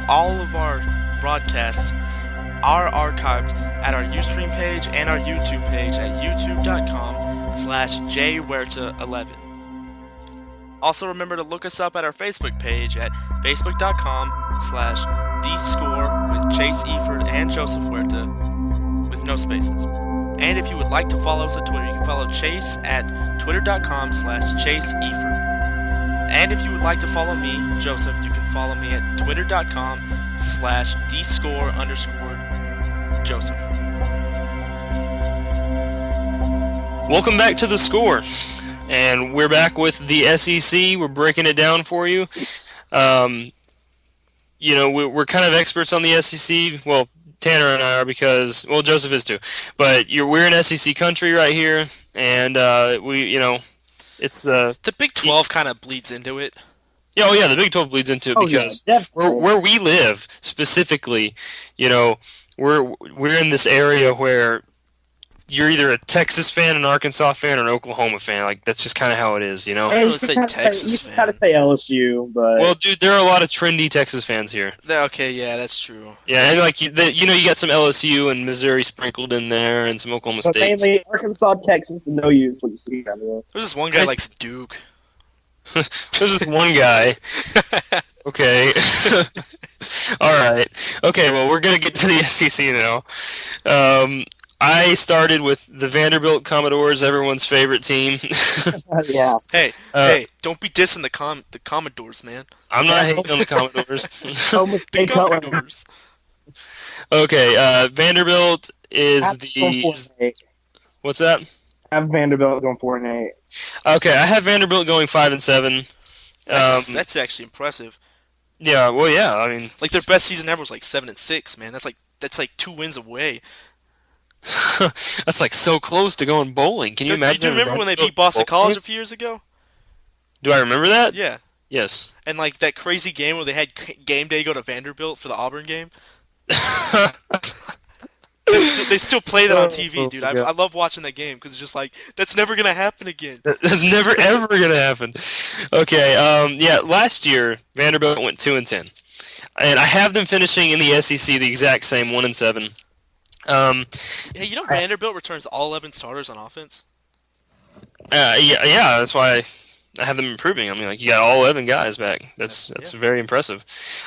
all of our broadcasts are archived at our Ustream page and our YouTube page at youtube.com/jhuerta11. Also remember to look us up at our Facebook page at facebook.com/thescore with Chase Efurd and Joseph Huerta with no spaces. And if you would like to follow us on Twitter, you can follow Chase at twitter.com/chaseeford. And if you would like to follow me, Joseph, you can follow me at twitter.com/thescore_Joseph. Welcome back to The Score. And we're back with the SEC. We're breaking it down for you. We're kind of experts on the SEC. Well, Tanner and I are because, well, Joseph is too. But we're in SEC country right here, and it's the Big 12 kind of bleeds into it. Yeah, oh yeah, the Big 12 bleeds into it because where we live specifically, we're in this area where you're either a Texas fan, an Arkansas fan, or an Oklahoma fan. Like that's just kind of how it is, I would say Texas fan. You gotta say LSU, but well, dude, there are a lot of trendy Texas fans here. Okay, yeah, that's true. Yeah, and like you got some LSU and Missouri sprinkled in there, and some Oklahoma State. Mainly Arkansas, Texas, and no use what you see down here. There's this one guy likes Duke. There's this one guy. Okay. All right. Okay. Well, we're gonna get to the SEC now. I started with the Vanderbilt Commodores, everyone's favorite team. Yeah. Hey, don't be dissing the Commodores, man. I'm not hating on the Commodores. The Commodores. Okay, Vanderbilt is What's that? I have Vanderbilt going 4-8. Okay, I have Vanderbilt going 5-7. That's actually impressive. Yeah, well, yeah. I mean, like their best season ever was like 7-6, man. That's like 2 wins away. That's like so close to going bowling. Can you imagine? Do you remember when they beat Boston College a few years ago? Do I remember that? Yeah. Yes. And like that crazy game where they had game day go to Vanderbilt for the Auburn game. They still play that on TV, dude. I love watching that game because it's just like that's never gonna happen again. That's never ever gonna happen. Okay. Last year Vanderbilt went 2-10, and I have them finishing in the SEC the exact same 1-7. Hey, Vanderbilt returns all 11 starters on offense? Yeah, that's why I have them improving. I mean, like, you got all 11 guys back. That's very impressive.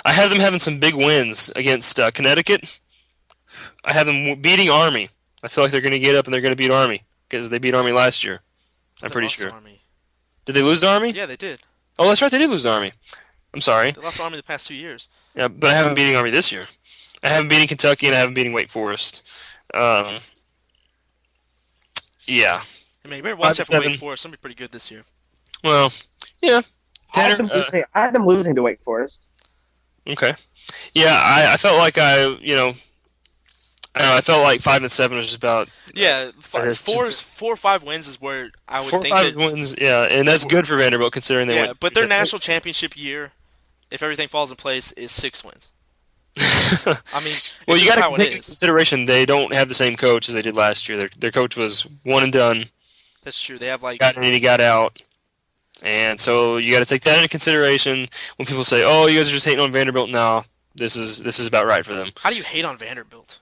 I have them having some big wins against Connecticut. I have them beating Army. I feel like they're going to get up and they're going to beat Army because they beat Army last year. I'm pretty sure. Army. Did they lose to Army? Yeah, they did. Oh, that's right. They did lose to Army. I'm sorry. They lost to Army the past 2 years. Yeah, but I have them beating Army this year. I have them beating Kentucky and I have them beating Wake Forest. Yeah. I mean, you better watch out for Wake Forest. Something pretty good this year. Well, yeah. I had them losing to Wake Forest. Okay. Yeah, I felt like I felt like 5-7 was just about. Yeah, 4 or 5 wins is where I would think. 4 or 5 wins, yeah, and that's good for Vanderbilt considering they went. Yeah, but their national championship year, if everything falls in place, is 6 wins. I mean, well, you got to take into consideration they don't have the same coach as they did last year. Their coach was one and done. That's true. They have like got in and he got out, and so you got to take that into consideration when people say, "Oh, you guys are just hating on Vanderbilt." No, this is about right for them. How do you hate on Vanderbilt?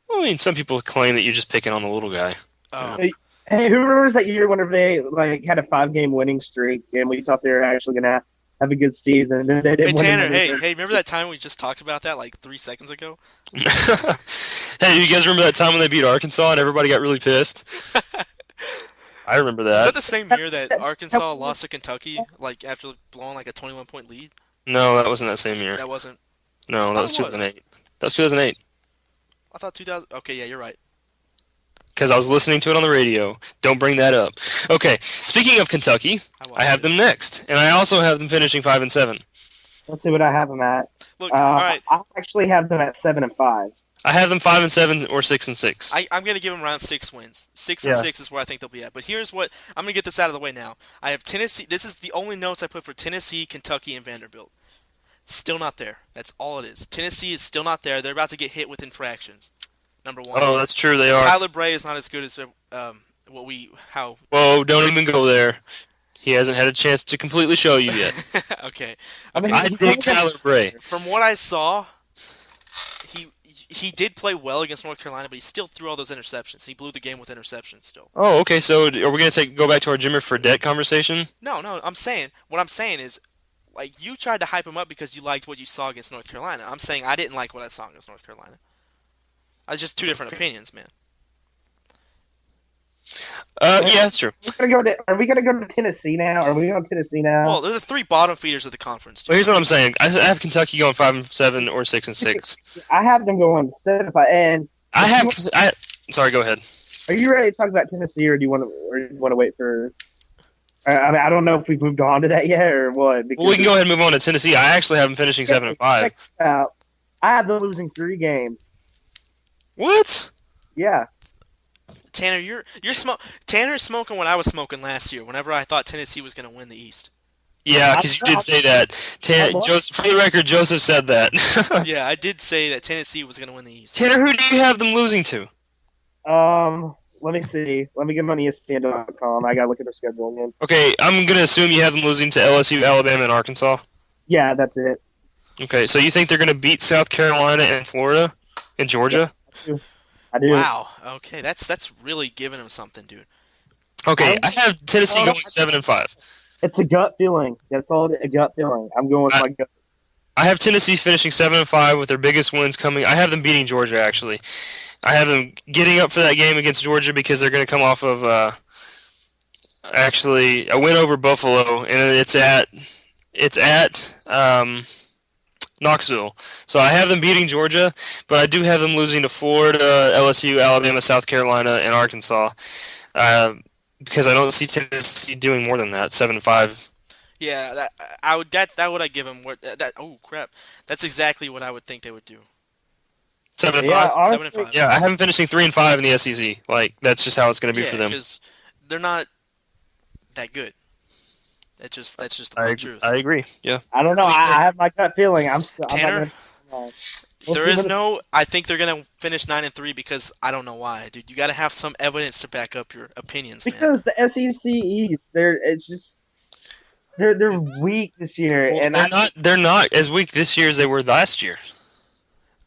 Well, I mean, some people claim that you're just picking on the little guy. Oh. Hey, who remembers that year whenever they had a 5-game winning streak and we thought they were actually gonna have a good season? And they didn't Tanner, hey, remember that time we just talked about that like 3 seconds ago? Hey, you guys remember that time when they beat Arkansas and everybody got really pissed? I remember that. Was that the same year that Arkansas lost to Kentucky, like after blowing like a 21-point lead? No, that wasn't that same year. That wasn't. No, that was 2008. That was 2008. I thought 2000. Okay, yeah, you're right. Because I was listening to it on the radio. Don't bring that up. Okay, speaking of Kentucky, I have them next, and I also have them finishing 5-7. Let's see what I have them at. Look, all right. I actually have them at 7-5. I have them 5-7 or 6-6. I'm gonna give them around 6 wins. 6-6 is where I think they'll be at. But here's what I'm gonna get this out of the way now. I have Tennessee. This is the only notes I put for Tennessee, Kentucky, and Vanderbilt. Still not there. That's all it is. Tennessee is still not there. They're about to get hit with infractions. Number 1. Oh, that's true. They are. Tyler Bray is not as good as Whoa! Don't even go there. He hasn't had a chance to completely show you yet. Okay. I mean, Okay. I dig Tyler Bray. From what I saw, he he did play well against North Carolina, but he still threw all those interceptions. He blew the game with interceptions still. Oh, okay. So are we gonna go back to our Jimmer Fredette conversation? No, no. What I'm saying is, like, you tried to hype him up because you liked what you saw against North Carolina. I'm saying I didn't like what I saw against North Carolina. It's just two different opinions, man. Yeah, that's true. Are we gonna go to Tennessee now? Are we going to Tennessee now? Well, they're the three bottom feeders of the conference, Well, dude. here's what I'm saying. I have Kentucky going 5-7 or 6-6. I have them going 7-5. And I have. Sorry, go ahead. are you ready to talk about Tennessee, or do you want to wait for? I mean, I don't know if we've moved on to that yet or what. Well, we can go ahead and move on to Tennessee. I actually have them finishing 7-5. Check this out. I have them losing 3 games. What? Yeah. Tanner, Tanner's smoking what I was smoking last year. Whenever I thought Tennessee was going to win the East. Yeah, because you did say that. Joseph, for the record, Joseph said that. Yeah, I did say that Tennessee was going to win the East. Tanner, who do you have them losing to? Let me see. Let me get them on ESPN.com. I gotta look at their schedule again. Okay, I'm gonna assume you have them losing to LSU, Alabama, and Arkansas. Yeah, that's it. Okay, so you think they're gonna beat South Carolina and Florida and Georgia? I do. Wow. Okay, that's really giving him something, dude. Okay, I have Tennessee going 7-5. It's a gut feeling. That's all. A gut feeling. I'm going with my gut. I have Tennessee finishing 7-5 with their biggest wins coming. I have them beating Georgia actually. I have them getting up for that game against Georgia because they're going to come off of actually a win over Buffalo, and it's at Knoxville. So I have them beating Georgia, but I do have them losing to Florida, LSU, Alabama, South Carolina, and Arkansas because I don't see Tennessee doing more than that. 7-5. Yeah, I would. That would I give him. Oh crap! That's exactly what I would think they would do. 7-5. Yeah, honestly, 7-5. Yeah, I have them finishing 3-5 in the SEC. Like that's just how it's going to be Yeah, for them. because they're not that good. That's just the plain truth. I agree. Yeah. I don't know. I have my gut feeling. I'm Tanner, not I think they're gonna finish 9-3 because I don't know why, dude. You got to have some evidence to back up your opinions, man. because the SEC East. They're weak this year, Well, and they're not as weak this year as they were last year.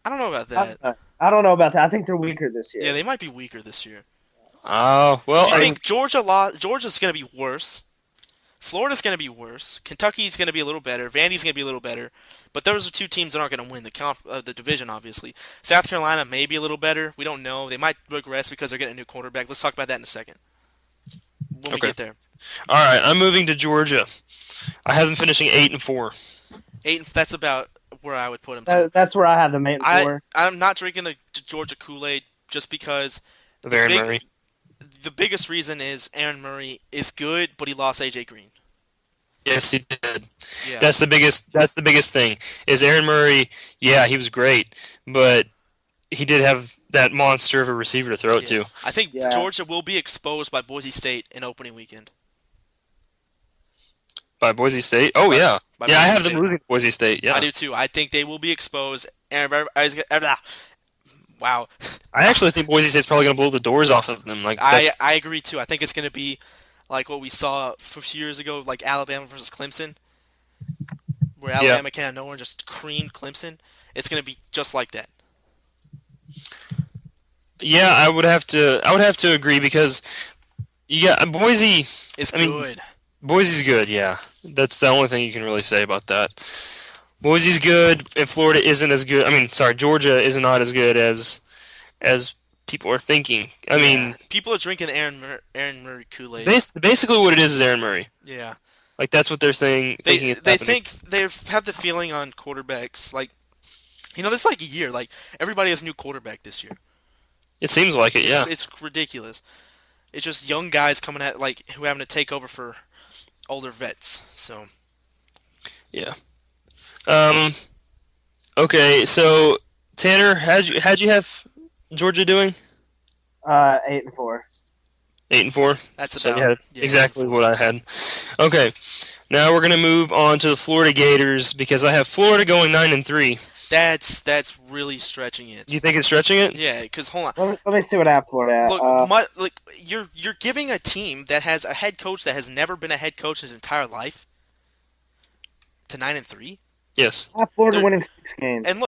I don't know about that. I don't know about that. I think they're weaker this year. Yeah, they might be weaker this year. Oh, well, I think Georgia's gonna be worse. Florida's going to be worse. Kentucky's going to be a little better. Vandy's going to be a little better. But those are two teams that aren't going to win the division, obviously. South Carolina may be a little better. We don't know. They might regress because they're getting a new quarterback. Let's talk about that in a second when we get there. All right, I'm moving to Georgia. I have them finishing 8-4. That's about where I would put them. That's where I have them 8-4. I'm not drinking the Georgia Kool-Aid just because Of Aaron Murray. The biggest reason is Aaron Murray is good, but he lost AJ Green. Yes, he did. Yeah. That's the biggest thing. Is Aaron Murray? Yeah, he was great, but he did have that monster of a receiver to throw it to. I think Georgia will be exposed by Boise State in opening weekend. By Boise State? Oh yeah, Boise I have State. them losing to Boise State. Yeah, I do too. I think they will be exposed. Wow. I actually think Boise State's probably going to blow the doors off of them. Like I agree too. I think it's going to be like what we saw a few years ago, like Alabama versus Clemson, where Alabama came out of nowhere and just creamed Clemson. It's going to be just like that. Yeah, I would have to agree because Boise. Good. Boise's good. Yeah, that's the only thing you can really say about that. Boise's good, and Florida isn't as good. I mean, sorry, Georgia is not as good as people are thinking. I mean, people are drinking Aaron Murray Kool-Aid. Basically, what it is Aaron Murray. Yeah, like that's what they're thinking. They think they have the feeling on quarterbacks. Like, this is like a year. Like everybody has a new quarterback this year. It seems like it. Yeah, it's ridiculous. It's just young guys coming at who having to take over for older vets. So. Yeah. Okay, so Tanner, how'd you have Georgia doing? 8-4. 8-4. That's so about exactly what I had. Okay, now we're gonna move on to the Florida Gators because I have Florida going 9-3. That's really stretching it. You think it's stretching it? Yeah, because hold on. Let me see what Efurd at. Look, you're giving a team that has a head coach that has never been a head coach his entire life to 9-3. Yes. Efurd winning 6 games. And